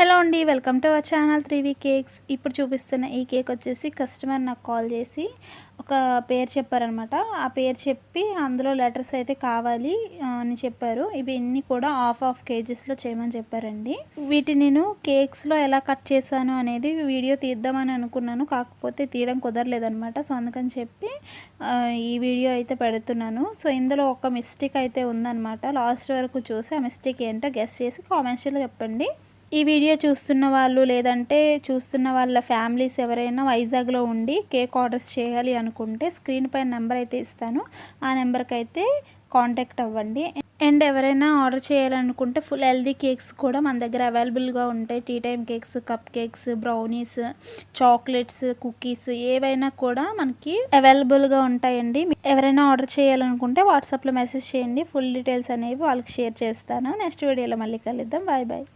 Hello అండి, welcome to our channel 3V cakes. ఇప్పుడు చూపిస్తున్న ఈ కేక్ వచ్చేసి కస్టమర్ నాకు కాల్ చేసి ఒక పేరు చెప్పారనమాట. ఆ పేరు చెప్పి అందులో లెటర్స్ అయితే కావాలి అని చెప్పారు. ఇవి ఇన్ని కూడా హాఫ్ కేజెస్లో చేయమని చెప్పారండి. వీటిని నేను కేక్స్లో ఎలా కట్ చేశాను అనేది వీడియో తీద్దామని అనుకున్నాను, కాకపోతే తీయడం కుదరలేదనమాట. సో అందుకని చెప్పి ఈ వీడియో అయితే పెడుతున్నాను. సో ఇందులో ఒక మిస్టేక్ అయితే ఉందన్నమాట. లాస్ట్ వరకు చూసి ఆ మిస్టేక్ ఏంటో గెస్ చేసి కామెంట్స్లో చెప్పండి. ఈ వీడియో చూస్తున్న వాళ్ళు లేదంటే చూస్తున్న వాళ్ళ ఫ్యామిలీస్ ఎవరైనా వైజాగ్లో ఉండి కేక్ ఆర్డర్స్ చేయాలి అనుకుంటే స్క్రీన్ పైన నెంబర్ అయితే ఇస్తాను, ఆ నెంబర్కి అయితే కాంటాక్ట్ అవ్వండి. అండ్ ఎవరైనా ఆర్డర్ చేయాలనుకుంటే ఫుల్ హెల్దీ కేక్స్ కూడా మన దగ్గర అవైలబుల్గా ఉంటాయి. Tea time cakes, cupcakes, brownies, chocolates, cookies ఏవైనా కూడా మనకి అవైలబుల్గా ఉంటాయండి. ఎవరైనా ఆర్డర్ చేయాలనుకుంటే వాట్సాప్లో మెసేజ్ చేయండి. ఫుల్ డీటెయిల్స్ అనేవి వాళ్ళకి షేర్ చేస్తాను. నెక్స్ట్ వీడియోలో మళ్ళీ కలుద్దాం. Bye bye.